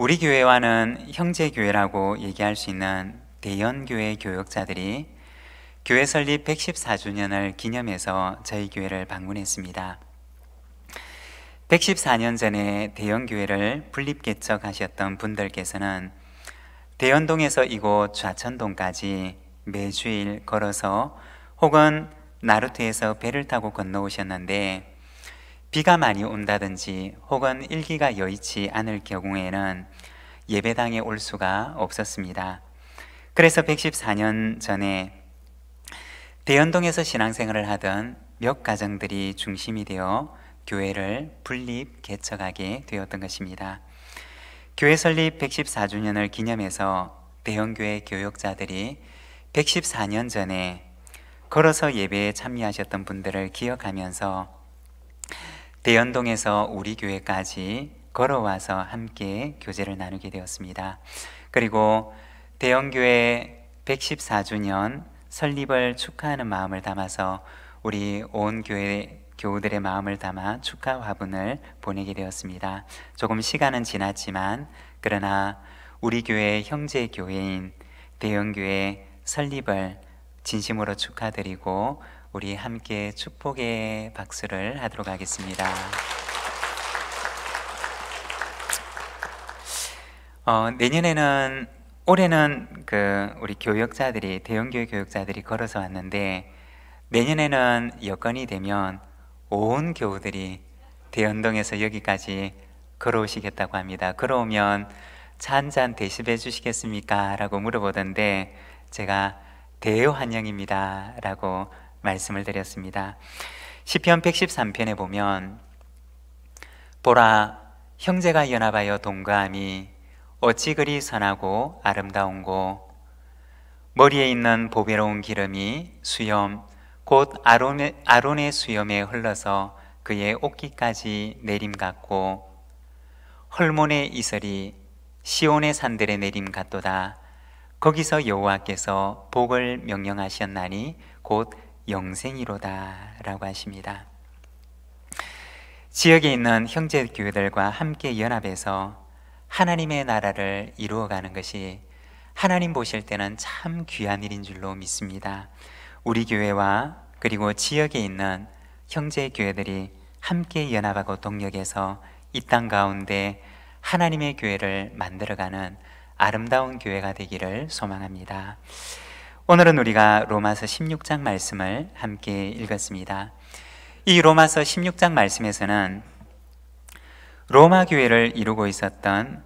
우리 교회와는 형제교회라고 얘기할 수 있는 대연교회 교역자들이 교회 설립 114주년을 기념해서 저희 교회를 방문했습니다. 114년 전에 대연교회를 분립개척하셨던 분들께서는 대연동에서 이곳 좌천동까지 매주일 걸어서 혹은 나루트에서 배를 타고 건너오셨는데, 비가 많이 온다든지 혹은 일기가 여의치 않을 경우에는 예배당에 올 수가 없었습니다. 그래서 114년 전에 대연동에서 신앙생활을 하던 몇 가정들이 중심이 되어 교회를 분립 개척하게 되었던 것입니다. 교회 설립 114주년을 기념해서 대연교회 교역자들이 114년 전에 걸어서 예배에 참여하셨던 분들을 기억하면서 대연동에서 우리 교회까지 걸어와서 함께 교제를 나누게 되었습니다. 그리고 대연교회 114주년 설립을 축하하는 마음을 담아서 우리 온 교회 교우들의 마음을 담아 축하 화분을 보내게 되었습니다. 조금 시간은 지났지만 그러나 우리 교회 형제 교회인 대연교회 설립을 진심으로 축하드리고 우리 함께 축복의 박수를 하도록 하겠습니다. 올해는 우리 교역자들이, 대연교회 교역자들이 걸어서 왔는데, 내년에는 여건이 되면 온 교우들이 대연동에서 여기까지 걸어오시겠다고 합니다. 걸어오면 차 한 잔 대접해 주시겠습니까? 라고 물어보던데 제가 대환영입니다 라고 말씀을 드렸습니다. 시편 113편에 보면 보라, 형제가 연합하여 동거함이 어찌 그리 선하고 아름다운고, 머리에 있는 보배로운 기름이 수염 곧 아론의 수염에 흘러서 그의 옷깃까지 내림 같고, 헐몬의 이슬이 시온의 산들에 내림 같도다. 거기서 여호와께서 복을 명령하셨나니 곧 영생이로다 라고 하십니다. 지역에 있는 형제 교회들과 함께 연합해서 하나님의 나라를 이루어가는 것이 하나님 보실 때는 참 귀한 일인 줄로 믿습니다. 우리 교회와 그리고 지역에 있는 형제 교회들이 함께 연합하고 동력해서 이 땅 가운데 하나님의 교회를 만들어가는 아름다운 교회가 되기를 소망합니다. 오늘은 우리가 로마서 16장 말씀을 함께 읽었습니다. 이 로마서 16장 말씀에서는 로마 교회를 이루고 있었던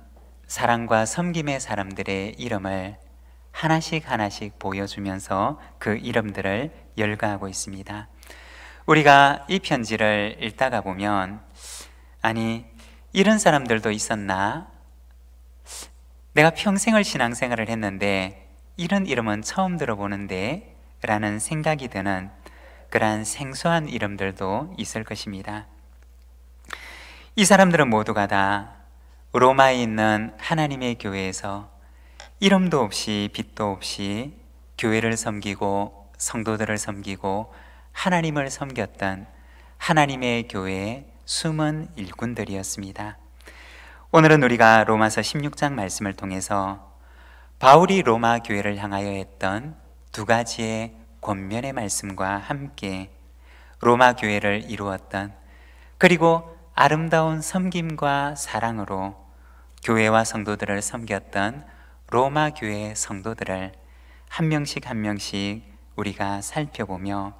사랑과 섬김의 사람들의 이름을 하나씩 하나씩 보여주면서 그 이름들을 열거하고 있습니다. 우리가 이 편지를 읽다가 보면, 아니, 이런 사람들도 있었나? 내가 평생을 신앙생활을 했는데 이런 이름은 처음 들어보는데 라는 생각이 드는 그러한 생소한 이름들도 있을 것입니다. 이 사람들은 모두가 다 로마에 있는 하나님의 교회에서 이름도 없이 빛도 없이 교회를 섬기고 성도들을 섬기고 하나님을 섬겼던 하나님의 교회의 숨은 일꾼들이었습니다. 오늘은 우리가 로마서 16장 말씀을 통해서 바울이 로마 교회를 향하여 했던 두 가지의 권면의 말씀과 함께 로마 교회를 이루었던, 그리고 아름다운 섬김과 사랑으로 교회와 성도들을 섬겼던 로마 교회의 성도들을 한 명씩 한 명씩 우리가 살펴보며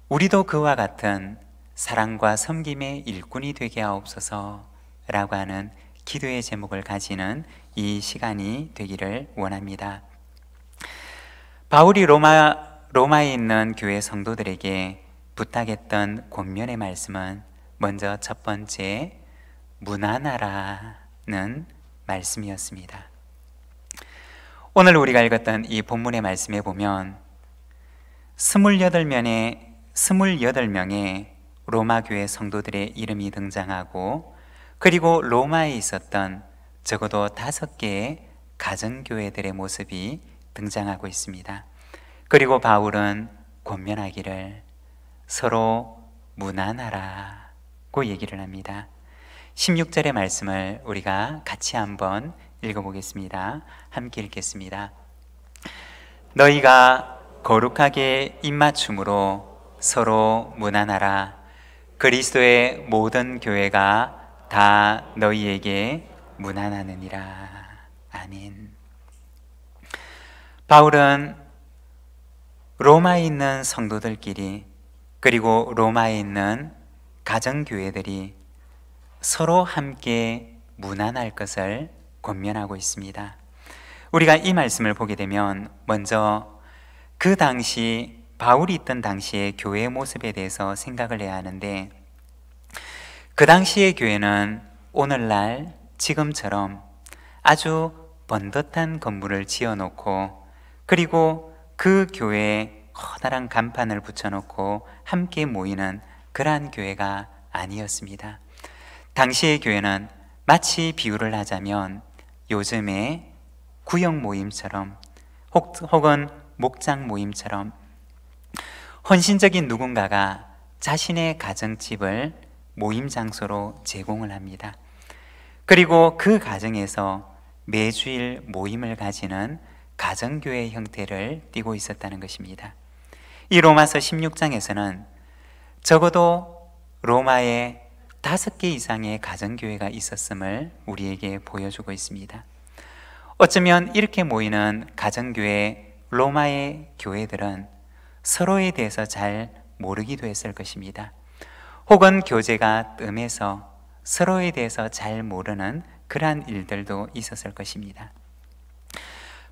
우리도 그와 같은 사랑과 섬김의 일꾼이 되게 하옵소서 라고 하는 기도의 제목을 가지는 이 시간이 되기를 원합니다. 바울이 로마에 있는 교회 성도들에게 부탁했던 권면의 말씀은 먼저 첫 번째, 무난하라는 말씀이었습니다. 오늘 우리가 읽었던 이 본문의 말씀에 보면 28명의 로마 교회 성도들의 이름이 등장하고, 그리고 로마에 있었던 적어도 5개의 가정교회들의 모습이 등장하고 있습니다. 그리고 바울은 권면하기를 서로 무난하라고 얘기를 합니다. 16절의 말씀을 우리가 같이 한번 읽어보겠습니다. 함께 읽겠습니다. 너희가 거룩하게 입맞춤으로 서로 문안하라. 그리스도의 모든 교회가 다 너희에게 문안하느니라. 아멘. 바울은 로마에 있는 성도들끼리, 그리고 로마에 있는 가정교회들이 서로 함께 문안할 것을 권면하고 있습니다. 우리가 이 말씀을 보게 되면 먼저 그 당시 바울이 있던 당시의 교회의 모습에 대해서 생각을 해야 하는데, 그 당시의 교회는 오늘날 지금처럼 아주 번듯한 건물을 지어놓고, 그리고 그 교회에 커다란 간판을 붙여놓고 함께 모이는 그러한 교회가 아니었습니다. 당시의 교회는 마치 비유를 하자면 요즘의 구역 모임처럼 혹은 목장 모임처럼 헌신적인 누군가가 자신의 가정집을 모임 장소로 제공을 합니다. 그리고 그 가정에서 매주일 모임을 가지는 가정교회 형태를 띠고 있었다는 것입니다. 이 로마서 16장에서는 적어도 로마에 5개 이상의 가정교회가 있었음을 우리에게 보여주고 있습니다. 어쩌면 이렇게 모이는 가정교회 로마의 교회들은 서로에 대해서 잘 모르기도 했을 것입니다. 혹은 교제가 뜸해서 서로에 대해서 잘 모르는 그러한 일들도 있었을 것입니다.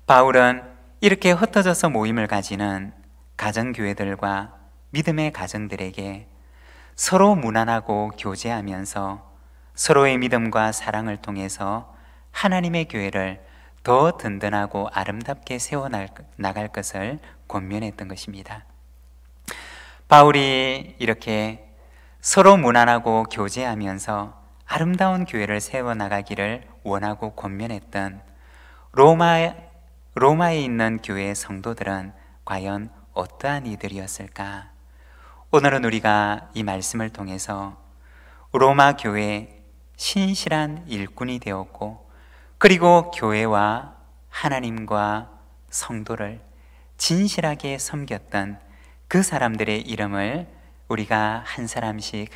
바울은 이렇게 흩어져서 모임을 가지는 가정교회들과 믿음의 가정들에게 서로 문안하고 교제하면서 서로의 믿음과 사랑을 통해서 하나님의 교회를 더 든든하고 아름답게 세워나갈 것을 권면했던 것입니다. 바울이 이렇게 서로 문안하고 교제하면서 아름다운 교회를 세워나가기를 원하고 권면했던 로마에 있는 교회의 성도들은 과연 어떠한 이들이었을까? 오늘은 우리가 이 말씀을 통해서 로마 교회의 신실한 일꾼이 되었고, 그리고 교회와 하나님과 성도를 진실하게 섬겼던 그 사람들의 이름을 우리가 한 사람씩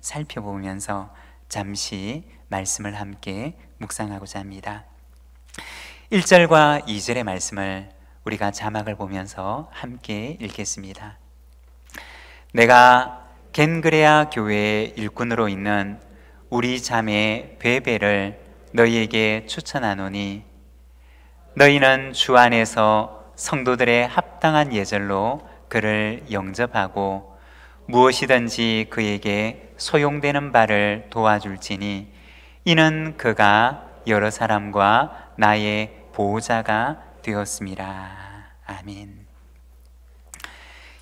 살펴보면서 잠시 말씀을 함께 묵상하고자 합니다. 1절과 2절의 말씀을 우리가 자막을 보면서 함께 읽겠습니다. 내가 겐그레아 교회의 일꾼으로 있는 우리 자매 베베를 너희에게 추천하노니, 너희는 주 안에서 성도들의 합당한 예절로 그를 영접하고 무엇이든지 그에게 소용되는 바를 도와줄지니, 이는 그가 여러 사람과 나의 보호자가 되었습니다. 아멘.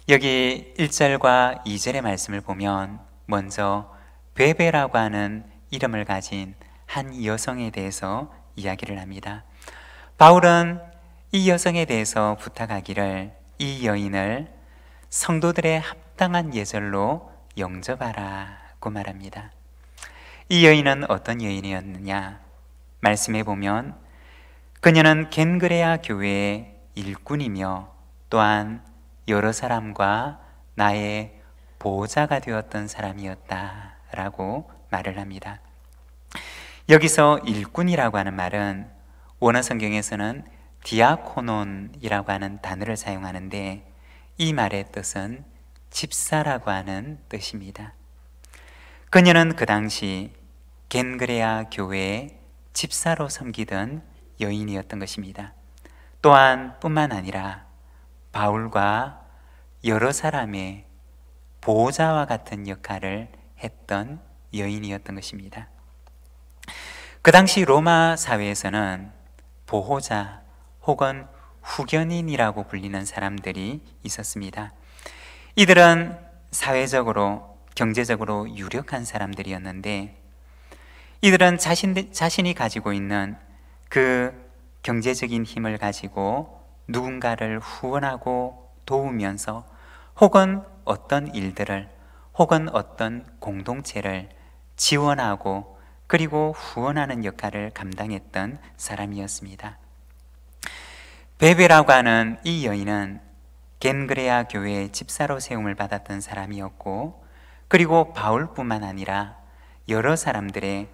여기 1절과 2절의 말씀을 보면 먼저 베베라고 하는 이름을 가진 한 여성에 대해서 이야기를 합니다. 바울은 이 여성에 대해서 부탁하기를 이 여인을 성도들의 합당한 예절로 영접하라고 말합니다. 이 여인은 어떤 여인이었느냐? 말씀해 보면 그녀는 겐그레아 교회의 일꾼이며 또한 여러 사람과 나의 보호자가 되었던 사람이었다라고 말을 합니다. 여기서 일꾼이라고 하는 말은 원어 성경에서는 디아코논이라고 하는 단어를 사용하는데, 이 말의 뜻은 집사라고 하는 뜻입니다. 그녀는 그 당시 겐그레아 교회의 집사로 섬기던 여인이었던 것입니다. 또한 뿐만 아니라 바울과 여러 사람의 보호자와 같은 역할을 했던 여인이었던 것입니다. 그 당시 로마 사회에서는 보호자 혹은 후견인이라고 불리는 사람들이 있었습니다. 이들은 사회적으로, 경제적으로 유력한 사람들이었는데, 이들은 자신이 가지고 있는 그 경제적인 힘을 가지고 누군가를 후원하고 도우면서 혹은 어떤 일들을 혹은 어떤 공동체를 지원하고 그리고 후원하는 역할을 감당했던 사람이었습니다. 베베라고 하는 이 여인은 겐그레아 교회의 집사로 세움을 받았던 사람이었고, 그리고 바울뿐만 아니라 여러 사람들의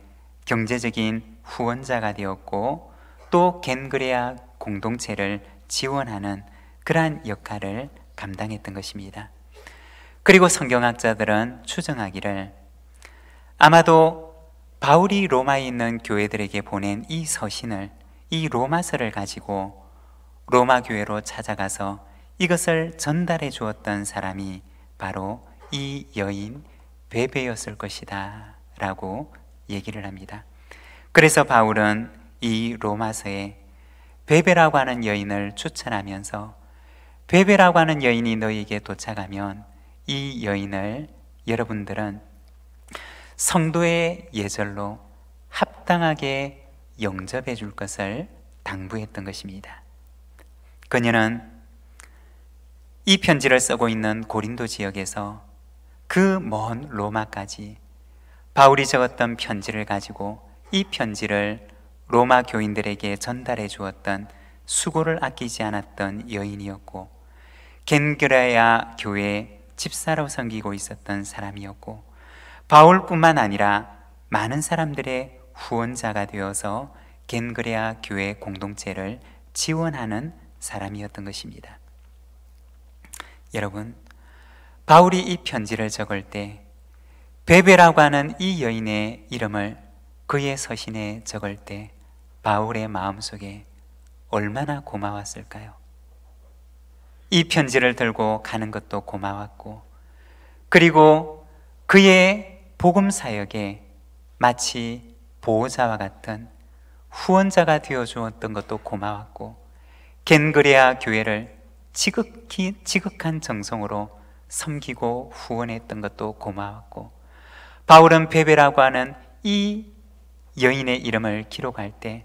경제적인 후원자가 되었고, 또 겐그레아 공동체를 지원하는 그러한 역할을 감당했던 것입니다. 그리고 성경학자들은 추정하기를 아마도 바울이 로마에 있는 교회들에게 보낸 이 서신을, 이 로마서를 가지고 로마 교회로 찾아가서 이것을 전달해 주었던 사람이 바로 이 여인 베베였을 것이다 라고 얘기를 합니다. 그래서 바울은 이 로마서에 베베라고 하는 여인을 추천하면서, 베베라고 하는 여인이 너희에게 도착하면 이 여인을 여러분들은 성도의 예절로 합당하게 영접해 줄 것을 당부했던 것입니다. 그녀는 이 편지를 쓰고 있는 고린도 지역에서 그 먼 로마까지 바울이 적었던 편지를 가지고 이 편지를 로마 교인들에게 전달해 주었던, 수고를 아끼지 않았던 여인이었고, 겐그레아 교회 집사로 섬기고 있었던 사람이었고, 바울뿐만 아니라 많은 사람들의 후원자가 되어서 겐그레아 교회 공동체를 지원하는 사람이었던 것입니다. 여러분, 바울이 이 편지를 적을 때 베베라고 하는 이 여인의 이름을 그의 서신에 적을 때 바울의 마음속에 얼마나 고마웠을까요? 이 편지를 들고 가는 것도 고마웠고, 그리고 그의 복음 사역에 마치 보호자와 같은 후원자가 되어 주었던 것도 고마웠고, 겐그레아 교회를 지극한 정성으로 섬기고 후원했던 것도 고마웠고, 바울은 베베라고 하는 이 여인의 이름을 기록할 때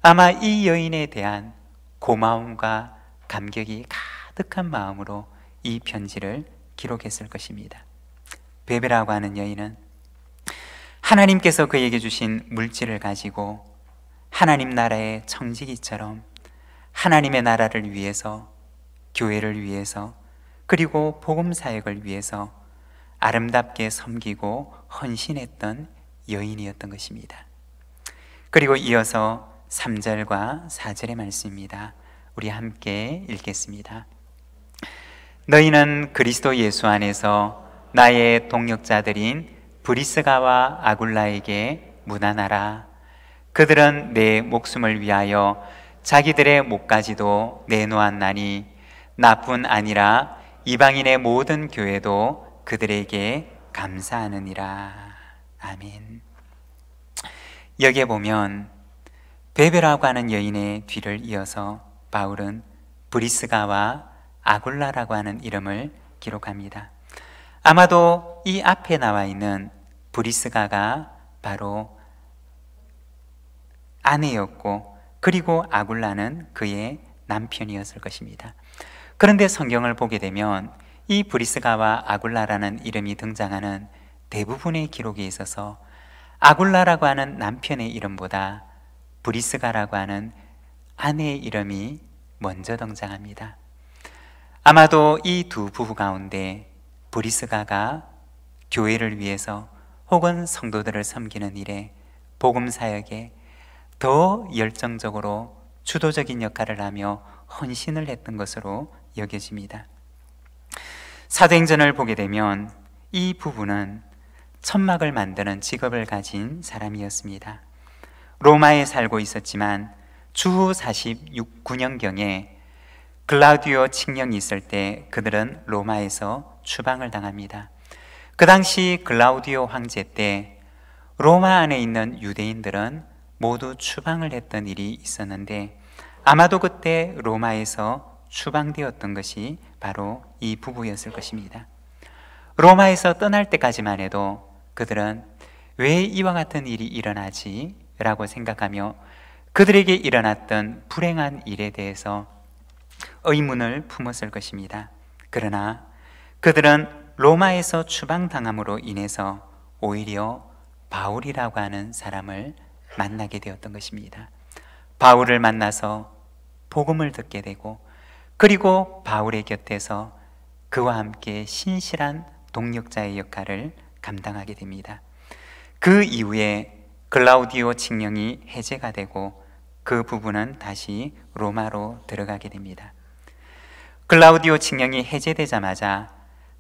아마 이 여인에 대한 고마움과 감격이 가득한 마음으로 이 편지를 기록했을 것입니다. 베베라고 하는 여인은 하나님께서 그에게 주신 물질을 가지고 하나님 나라의 청지기처럼 하나님의 나라를 위해서, 교회를 위해서, 그리고 복음 사역을 위해서 아름답게 섬기고 헌신했던 여인이었던 것입니다. 그리고 이어서 3절과 4절의 말씀입니다. 우리 함께 읽겠습니다. 너희는 그리스도 예수 안에서 나의 동역자들인 브리스가와 아굴라에게 문안하라. 그들은 내 목숨을 위하여 자기들의 목까지도 내놓았나니 나뿐 아니라 이방인의 모든 교회도 그들에게 감사하느니라. 아멘. 여기에 보면 베베라고 하는 여인의 뒤를 이어서 바울은 브리스가와 아굴라라고 하는 이름을 기록합니다. 아마도 이 앞에 나와 있는 브리스가가 바로 아내였고, 그리고 아굴라는 그의 남편이었을 것입니다. 그런데 성경을 보게 되면 이 브리스가와 아굴라라는 이름이 등장하는 대부분의 기록에 있어서 아굴라라고 하는 남편의 이름보다 브리스가라고 하는 아내의 이름이 먼저 등장합니다. 아마도 이 두 부부 가운데 브리스가가 교회를 위해서 혹은 성도들을 섬기는 일에, 복음 사역에 더 열정적으로 주도적인 역할을 하며 헌신을 했던 것으로 여겨집니다. 사도행전을 보게 되면 이 부부는 천막을 만드는 직업을 가진 사람이었습니다. 로마에 살고 있었지만 주후 49년경에 글라우디오 칙령이 있을 때 그들은 로마에서 추방을 당합니다. 그 당시 글라우디오 황제 때 로마 안에 있는 유대인들은 모두 추방을 했던 일이 있었는데, 아마도 그때 로마에서 추방되었던 것이 바로 이 부부였을 것입니다. 로마에서 떠날 때까지만 해도 그들은 왜 이와 같은 일이 일어나지? 라고 생각하며 그들에게 일어났던 불행한 일에 대해서 의문을 품었을 것입니다. 그러나 그들은 로마에서 추방당함으로 인해서 오히려 바울이라고 하는 사람을 만나게 되었던 것입니다. 바울을 만나서 복음을 듣게 되고, 그리고 바울의 곁에서 그와 함께 신실한 동력자의 역할을 감당하게 됩니다. 그 이후에 글라우디오 칙령이 해제가 되고 그 부부는 다시 로마로 들어가게 됩니다. 글라우디오 칙령이 해제되자마자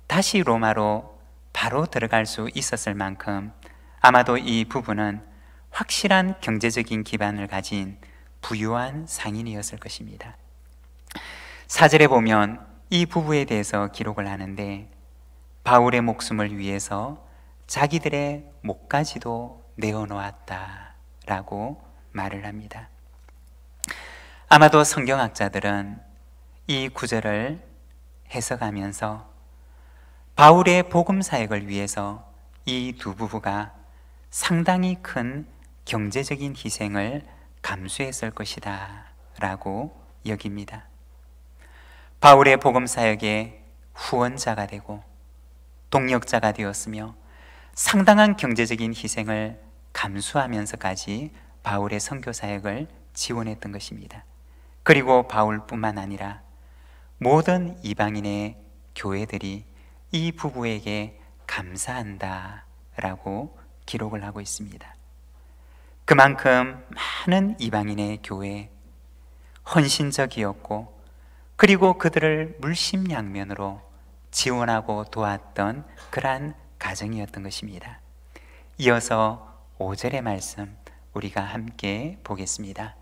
다시 로마로 바로 들어갈 수 있었을 만큼 아마도 이 부부는 확실한 경제적인 기반을 가진 부유한 상인이었을 것입니다. 사절에 보면 이 부부에 대해서 기록을 하는데, 바울의 목숨을 위해서 자기들의 목까지도 내어놓았다 라고 말을 합니다. 아마도 성경학자들은 이 구절을 해석하면서 바울의 복음 사역을 위해서 이 두 부부가 상당히 큰 경제적인 희생을 감수했을 것이다 라고 여깁니다. 바울의 복음 사역의 후원자가 되고 동력자가 되었으며 상당한 경제적인 희생을 감수하면서까지 바울의 선교 사역을 지원했던 것입니다. 그리고 바울뿐만 아니라 모든 이방인의 교회들이 이 부부에게 감사한다 라고 기록을 하고 있습니다. 그만큼 많은 이방인의 교회, 헌신적이었고, 그리고 그들을 물심양면으로 지원하고 도왔던 그러한 가정이었던 것입니다. 이어서 5절의 말씀 우리가 함께 보겠습니다.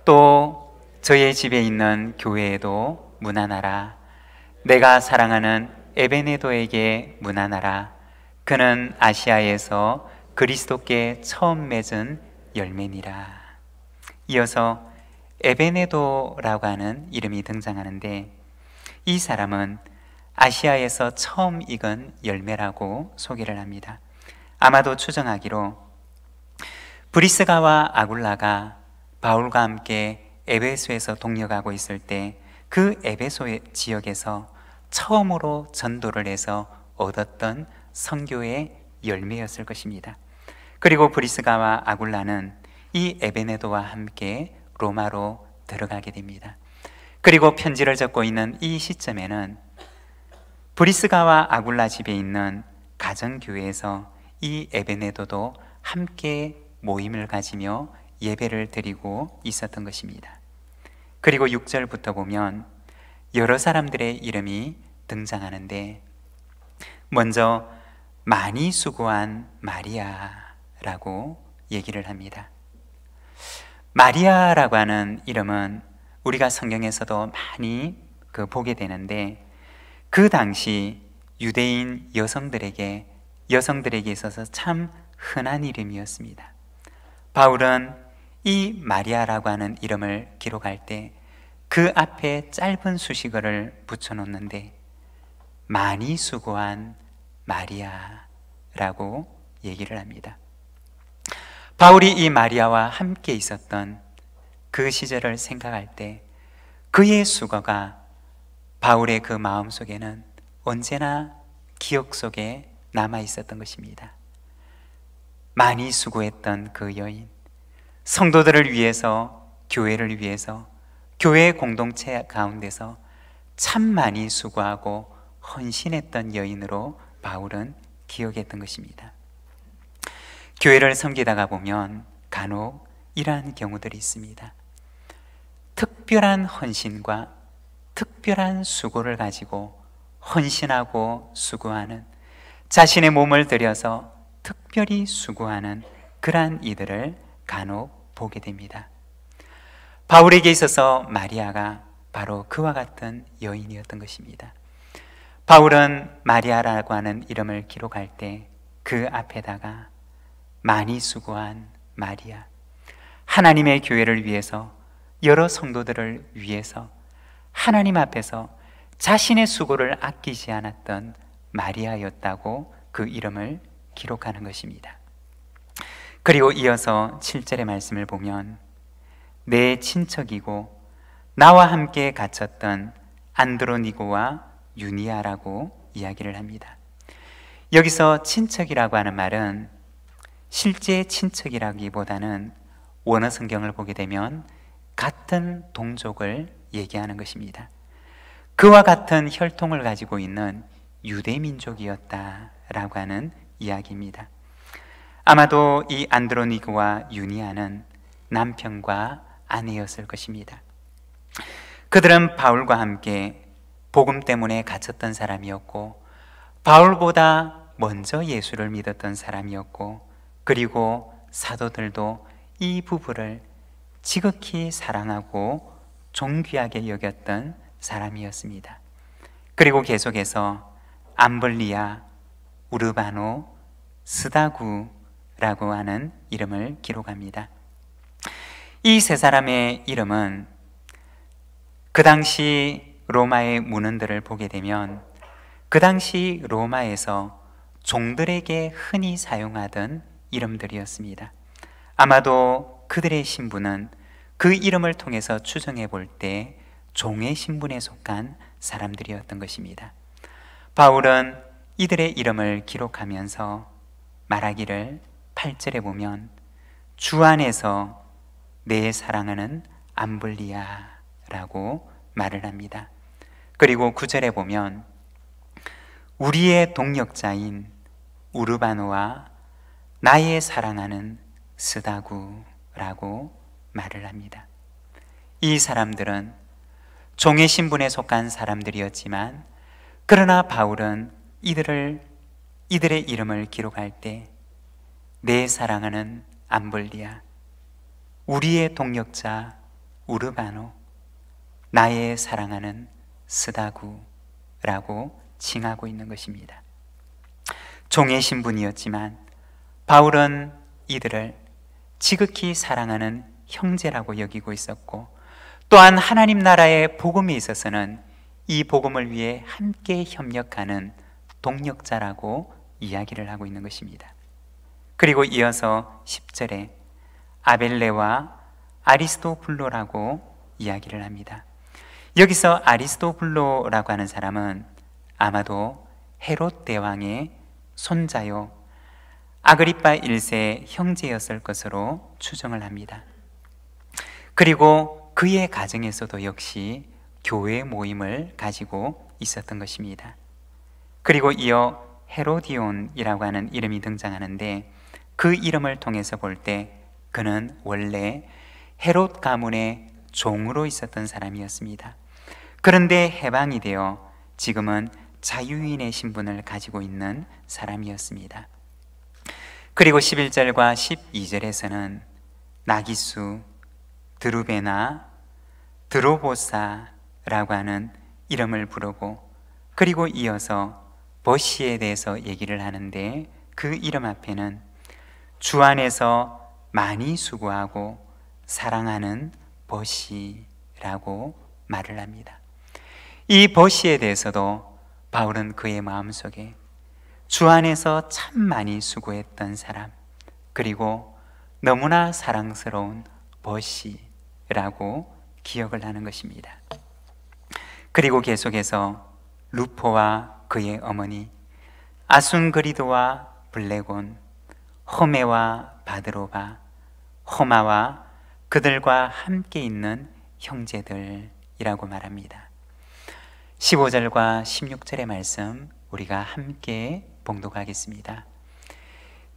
또 저의 집에 있는 교회에도 문안하라. 내가 사랑하는 에베네도에게 문안하라. 그는 아시아에서 그리스도께 처음 맺은 열매니라. 이어서 에베네도라고 하는 이름이 등장하는데, 이 사람은 아시아에서 처음 익은 열매라고 소개를 합니다. 아마도 추정하기로 브리스가와 아굴라가 바울과 함께 에베소에서 동역하고 있을 때 그 에베소 지역에서 처음으로 전도를 해서 얻었던 선교의 열매였을 것입니다. 그리고 브리스가와 아굴라는 이 에베네도와 함께 로마로 들어가게 됩니다. 그리고 편지를 적고 있는 이 시점에는 브리스가와 아굴라 집에 있는 가정교회에서 이 에베네도도 함께 모임을 가지며 예배를 드리고 있었던 것입니다. 그리고 6절부터 보면 여러 사람들의 이름이 등장하는데, 먼저 많이 수고한 마리아라고 얘기를 합니다. 마리아라고 하는 이름은 우리가 성경에서도 많이 보게 되는데, 그 당시 유대인 여성들에게 있어서 참 흔한 이름이었습니다. 바울은 이 마리아라고 하는 이름을 기록할 때 그 앞에 짧은 수식어를 붙여놓는데, 많이 수고한 마리아라고 얘기를 합니다. 바울이 이 마리아와 함께 있었던 그 시절을 생각할 때 그의 수고가 바울의 그 마음 속에는 언제나 기억 속에 남아 있었던 것입니다. 많이 수고했던 그 여인, 성도들을 위해서, 교회를 위해서, 교회 공동체 가운데서 참 많이 수고하고 헌신했던 여인으로 바울은 기억했던 것입니다. 교회를 섬기다가 보면 간혹 이러한 경우들이 있습니다. 특별한 헌신과 특별한 수고를 가지고 헌신하고 수고하는, 자신의 몸을 들여서 특별히 수고하는 그러한 이들을 간혹 보게 됩니다. 바울에게 있어서 마리아가 바로 그와 같은 여인이었던 것입니다. 바울은 마리아라고 하는 이름을 기록할 때 그 앞에다가 많이 수고한 마리아, 하나님의 교회를 위해서, 여러 성도들을 위해서 하나님 앞에서 자신의 수고를 아끼지 않았던 마리아였다고 그 이름을 기록하는 것입니다. 그리고 이어서 7절의 말씀을 보면 내 친척이고 나와 함께 갇혔던 안드로니고와 유니아라고 이야기를 합니다. 여기서 친척이라고 하는 말은 실제 친척이라기보다는 원어 성경을 보게 되면 같은 동족을 얘기하는 것입니다. 그와 같은 혈통을 가지고 있는 유대 민족이었다라고 하는 이야기입니다. 아마도 이 안드로니고와 유니아는 남편과 아내였을 것입니다. 그들은 바울과 함께 복음 때문에 갇혔던 사람이었고, 바울보다 먼저 예수를 믿었던 사람이었고, 그리고 사도들도 이 부부를 지극히 사랑하고 존귀하게 여겼던 사람이었습니다. 그리고 계속해서 암블리아, 우르바노, 스다구라고 하는 이름을 기록합니다. 이 세 사람의 이름은 그 당시 로마의 문헌들을 보게 되면 그 당시 로마에서 종들에게 흔히 사용하던 이름들이었습니다. 아마도 그들의 신분은 그 이름을 통해서 추정해 볼 때 종의 신분에 속한 사람들이었던 것입니다. 바울은 이들의 이름을 기록하면서 말하기를 8절에 보면 주 안에서 내 사랑하는 암블리아라고 말을 합니다. 그리고 9절에 보면 우리의 동역자인 우르바노와 나의 사랑하는 스다구라고 말을 합니다. 이 사람들은 종의 신분에 속한 사람들이었지만, 그러나 바울은 이들의 이름을 기록할 때 내 사랑하는 암블리아, 우리의 동역자 우르바노, 나의 사랑하는 스다구라고 칭하고 있는 것입니다. 종의 신분이었지만 바울은 이들을 지극히 사랑하는 형제라고 여기고 있었고, 또한 하나님 나라의 복음에 있어서는 이 복음을 위해 함께 협력하는 동력자라고 이야기를 하고 있는 것입니다. 그리고 이어서 10절에 아벨레와 아리스토블로라고 이야기를 합니다. 여기서 아리스토블로라고 하는 사람은 아마도 헤롯 대왕의 손자요 아그리파 1세 형제였을 것으로 추정을 합니다. 그리고 그의 가정에서도 역시 교회 모임을 가지고 있었던 것입니다. 그리고 이어 헤로디온이라고 하는 이름이 등장하는데, 그 이름을 통해서 볼 때 그는 원래 헤롯 가문의 종으로 있었던 사람이었습니다. 그런데 해방이 되어 지금은 자유인의 신분을 가지고 있는 사람이었습니다. 그리고 11절과 12절에서는 나기수, 드루베나, 드로보사라고 하는 이름을 부르고, 그리고 이어서 버시에 대해서 얘기를 하는데, 그 이름 앞에는 주 안에서 많이 수고하고 사랑하는 버시라고 말을 합니다. 이 버시에 대해서도 바울은 그의 마음속에 주 안에서 참 많이 수고했던 사람, 그리고 너무나 사랑스러운 버시라고 기억을 하는 것입니다. 그리고 계속해서 루포와 그의 어머니, 아순그리도와 블레곤, 호메와 바드로바, 호마와 그들과 함께 있는 형제들이라고 말합니다. 15절과 16절의 말씀 우리가 함께 봉독하겠습니다.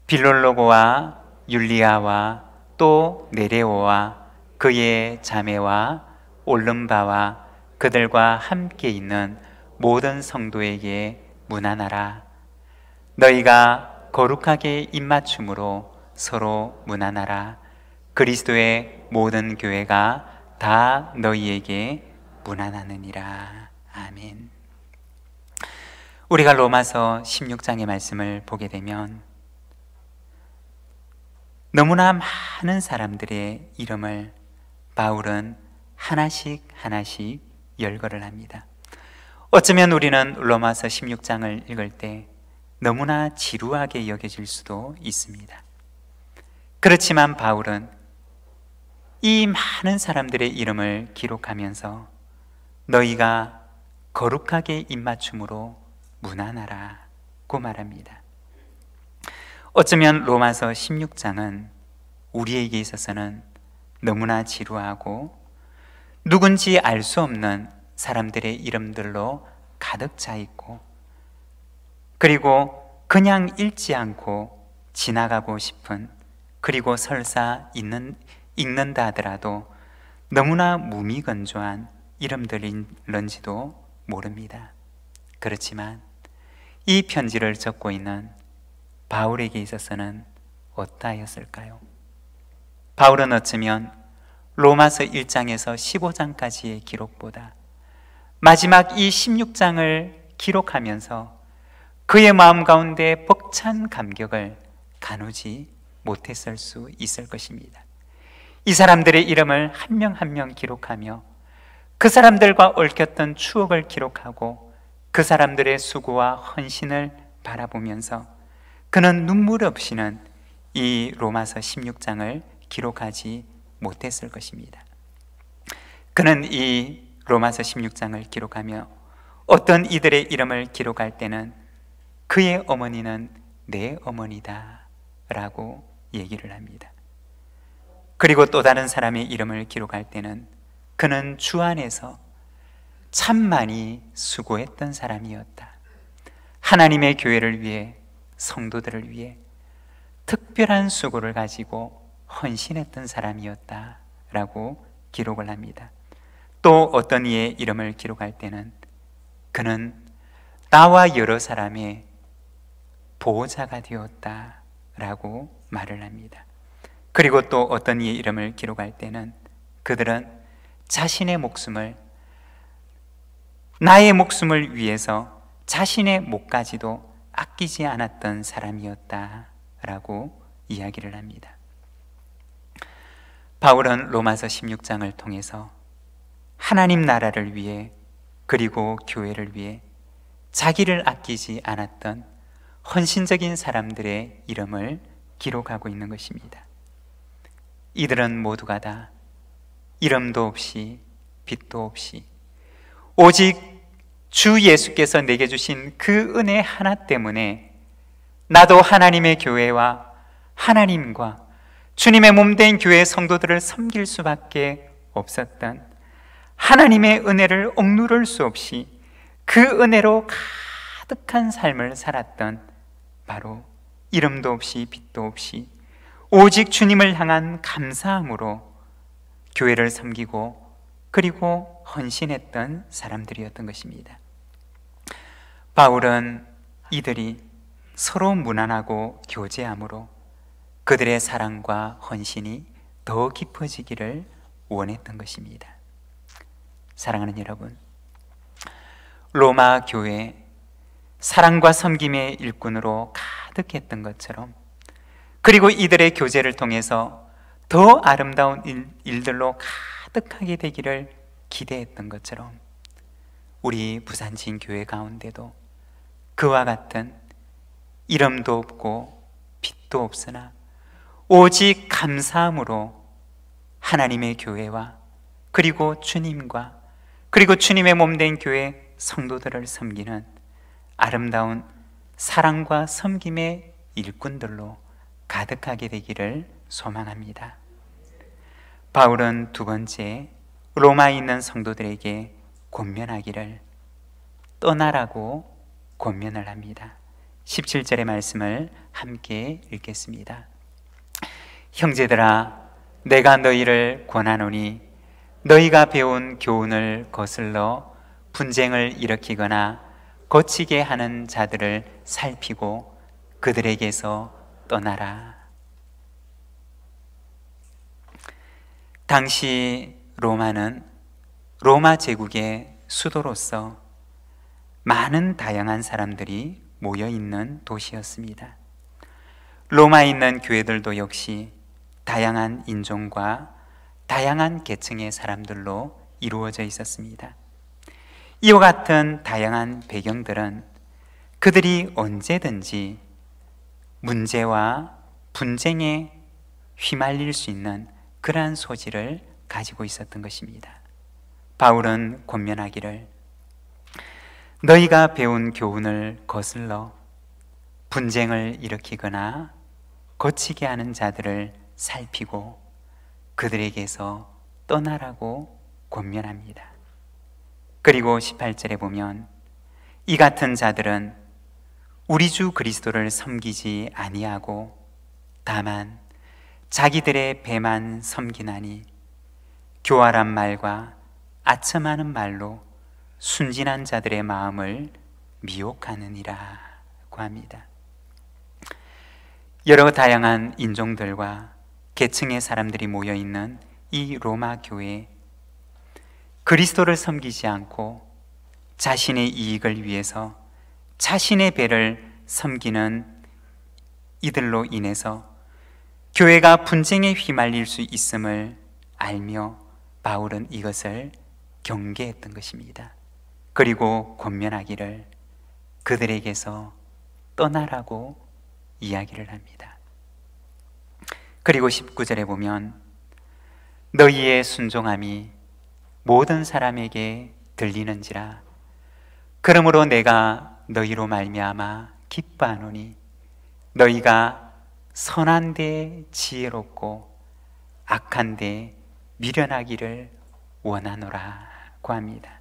빌롤로고와 율리아와 또 네레오와 그의 자매와 올름바와 그들과 함께 있는 모든 성도에게 문안하라. 너희가 거룩하게 입맞춤으로 서로 문안하라. 그리스도의 모든 교회가 다 너희에게 문안하느니라. 아멘. 우리가 로마서 16장의 말씀을 보게 되면 너무나 많은 사람들의 이름을 바울은 하나씩 열거를 합니다. 어쩌면 우리는 로마서 16장을 읽을 때 너무나 지루하게 여겨질 수도 있습니다. 그렇지만 바울은 이 많은 사람들의 이름을 기록하면서 너희가 거룩하게 입맞춤으로 문안하라고 말합니다. 어쩌면 로마서 16장은 우리에게 있어서는 너무나 지루하고 누군지 알 수 없는 사람들의 이름들로 가득 차 있고, 그리고 그냥 읽지 않고 지나가고 싶은, 그리고 설사 읽는다 하더라도 너무나 무미건조한 이름들인지도 모릅니다. 그렇지만 이 편지를 적고 있는 바울에게 있어서는 어떠하였을까요? 바울은 어쩌면 로마서 1장에서 15장까지의 기록보다 마지막 이 16장을 기록하면서 그의 마음 가운데 벅찬 감격을 가누지 못했을 수 있을 것입니다. 이 사람들의 이름을 한 명 한 명 기록하며 그 사람들과 얽혔던 추억을 기록하고 그 사람들의 수고와 헌신을 바라보면서 그는 눈물 없이는 이 로마서 16장을 기록하지 못했을 것입니다. 그는 이 로마서 16장을 기록하며 어떤 이들의 이름을 기록할 때는 그의 어머니는 내 어머니다 라고 얘기를 합니다. 그리고 또 다른 사람의 이름을 기록할 때는 그는 주 안에서 참 많이 수고했던 사람이었다, 하나님의 교회를 위해, 성도들을 위해 특별한 수고를 가지고 헌신했던 사람이었다 라고 기록을 합니다. 또 어떤 이의 이름을 기록할 때는 그는 나와 여러 사람의 보호자가 되었다 라고 말을 합니다. 그리고 또 어떤 이의 이름을 기록할 때는 그들은 자신의 목숨을, 나의 목숨을 위해서 자신의 목까지도 아끼지 않았던 사람이었다 라고 이야기를 합니다. 바울은 로마서 16장을 통해서 하나님 나라를 위해, 그리고 교회를 위해 자기를 아끼지 않았던 헌신적인 사람들의 이름을 기록하고 있는 것입니다. 이들은 모두가 다 이름도 없이 빛도 없이 오직 주 예수께서 내게 주신 그 은혜 하나 때문에 나도 하나님의 교회와 하나님과 주님의 몸된 교회 성도들을 섬길 수밖에 없었던, 하나님의 은혜를 억누를 수 없이 그 은혜로 가득한 삶을 살았던, 바로 이름도 없이 빛도 없이 오직 주님을 향한 감사함으로 교회를 섬기고 그리고 헌신했던 사람들이었던 것입니다. 바울은 이들이 서로 무난하고 교제함으로 그들의 사랑과 헌신이 더 깊어지기를 원했던 것입니다. 사랑하는 여러분, 로마 교회 사랑과 섬김의 일꾼으로 가득했던 것처럼, 그리고 이들의 교제를 통해서 더 아름다운 일들로 가득하게 되기를 기대했던 것처럼 우리 부산진 교회 가운데도 그와 같은 이름도 없고 빛도 없으나 오직 감사함으로 하나님의 교회와 그리고 주님과 그리고 주님의 몸된 교회 성도들을 섬기는 아름다운 사랑과 섬김의 일꾼들로 가득하게 되기를 소망합니다. 바울은 두 번째, 로마에 있는 성도들에게 권면하기를 떠나라고 권면을 합니다. 17절의 말씀을 함께 읽겠습니다. 형제들아, 내가 너희를 권하노니 너희가 배운 교훈을 거슬러 분쟁을 일으키거나 거치게 하는 자들을 살피고 그들에게서 떠나라. 당시 로마는 로마 제국의 수도로서 많은 다양한 사람들이 모여있는 도시였습니다. 로마에 있는 교회들도 역시 다양한 인종과 다양한 계층의 사람들로 이루어져 있었습니다. 이와 같은 다양한 배경들은 그들이 언제든지 문제와 분쟁에 휘말릴 수 있는 그러한 소지를 가지고 있었던 것입니다. 바울은 권면하기를 너희가 배운 교훈을 거슬러 분쟁을 일으키거나 거치게 하는 자들을 살피고 그들에게서 떠나라고 권면합니다. 그리고 18절에 보면 이 같은 자들은 우리 주 그리스도를 섬기지 아니하고 다만 자기들의 배만 섬기나니 교활한 말과 아첨하는 말로 순진한 자들의 마음을 미혹하느니라고 합니다. 여러 다양한 인종들과 계층의 사람들이 모여있는 이 로마 교회, 그리스도를 섬기지 않고 자신의 이익을 위해서 자신의 배를 섬기는 이들로 인해서 교회가 분쟁에 휘말릴 수 있음을 알며 바울은 이것을 경계했던 것입니다. 그리고 권면하기를 그들에게서 떠나라고 이야기를 합니다. 그리고 19절에 보면 너희의 순종함이 모든 사람에게 들리는지라 그러므로 내가 너희로 말미암아 기뻐하노니 너희가 선한 데 지혜롭고 악한 데 미련하기를 원하노라고 합니다.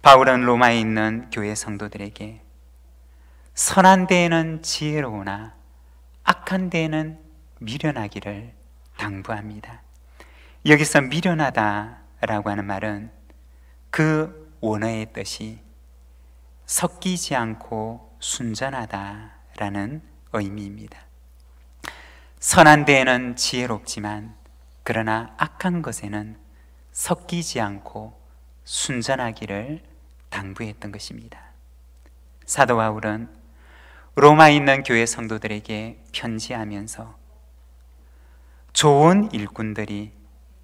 바울은 로마에 있는 교회 성도들에게 선한 데에는 지혜로우나 악한 데에는 미련하기를 당부합니다. 여기서 미련하다라고 하는 말은 그 원어의 뜻이 섞이지 않고 순전하다라는 의미입니다. 선한 데에는 지혜롭지만 그러나 악한 것에는 섞이지 않고 순전하기를 당부했던 것입니다. 사도 바울은 로마에 있는 교회 성도들에게 편지하면서 좋은 일꾼들이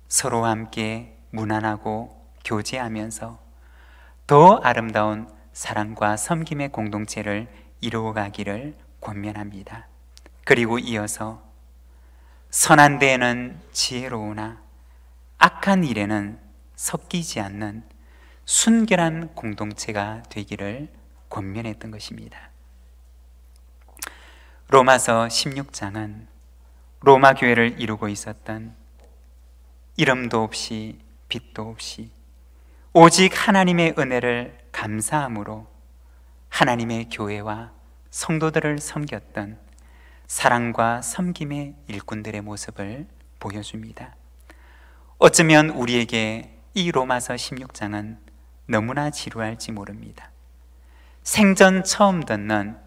서로 함께 문안하고 교제하면서 더 아름다운 사랑과 섬김의 공동체를 이루어가기를 권면합니다. 그리고 이어서 선한 데에는 지혜로우나 악한 일에는 섞이지 않는 순결한 공동체가 되기를 권면했던 것입니다. 로마서 16장은 로마 교회를 이루고 있었던 이름도 없이 빛도 없이 오직 하나님의 은혜를 감사함으로 하나님의 교회와 성도들을 섬겼던 사랑과 섬김의 일꾼들의 모습을 보여줍니다. 어쩌면 우리에게 이 로마서 16장은 너무나 지루할지 모릅니다. 생전 처음 듣는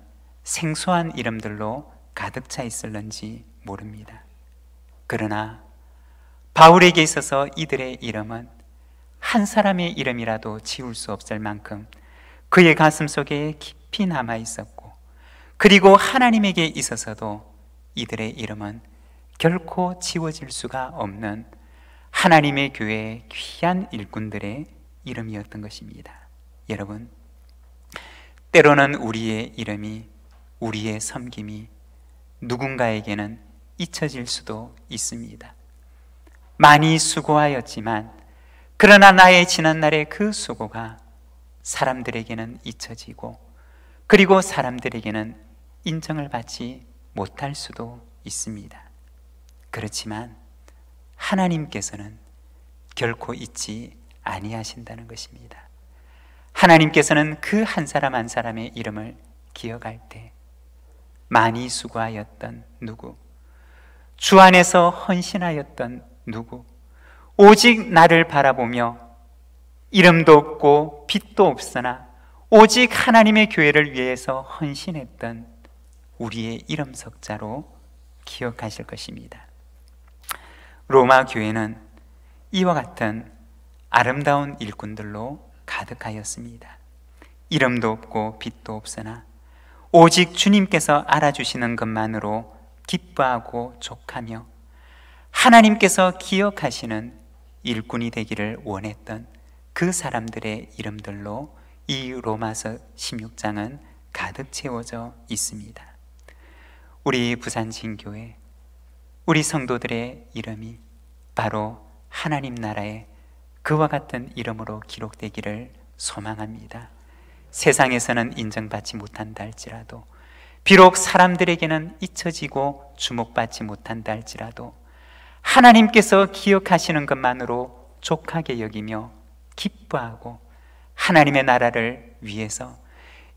생소한 이름들로 가득 차 있을런지 모릅니다. 그러나 바울에게 있어서 이들의 이름은 한 사람의 이름이라도 지울 수 없을 만큼 그의 가슴 속에 깊이 남아 있었고, 그리고 하나님에게 있어서도 이들의 이름은 결코 지워질 수가 없는 하나님의 교회의 귀한 일꾼들의 이름이었던 것입니다. 여러분, 때로는 우리의 이름이, 우리의 섬김이 누군가에게는 잊혀질 수도 있습니다. 많이 수고하였지만 그러나 나의 지난날의 그 수고가 사람들에게는 잊혀지고, 그리고 사람들에게는 인정을 받지 못할 수도 있습니다. 그렇지만 하나님께서는 결코 잊지 아니하신다는 것입니다. 하나님께서는 그 한 사람 한 사람의 이름을 기억할 때 많이 수고하였던 누구, 주 안에서 헌신하였던 누구, 오직 나를 바라보며 이름도 없고 빛도 없으나 오직 하나님의 교회를 위해서 헌신했던 우리의 이름 석자로 기억하실 것입니다. 로마 교회는 이와 같은 아름다운 일꾼들로 가득하였습니다. 이름도 없고 빛도 없으나 오직 주님께서 알아주시는 것만으로 기뻐하고 족하며 하나님께서 기억하시는 일꾼이 되기를 원했던 그 사람들의 이름들로 이 로마서 16장은 가득 채워져 있습니다. 우리 부산진교회, 우리 성도들의 이름이 바로 하나님 나라에 그와 같은 이름으로 기록되기를 소망합니다. 세상에서는 인정받지 못한다 할지라도 비록 사람들에게는 잊혀지고 주목받지 못한다 할지라도 하나님께서 기억하시는 것만으로 족하게 여기며 기뻐하고 하나님의 나라를 위해서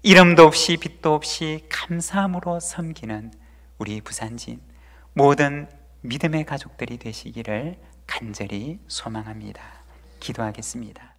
이름도 없이 빛도 없이 감사함으로 섬기는 우리 부산진 모든 믿음의 가족들이 되시기를 간절히 소망합니다. 기도하겠습니다.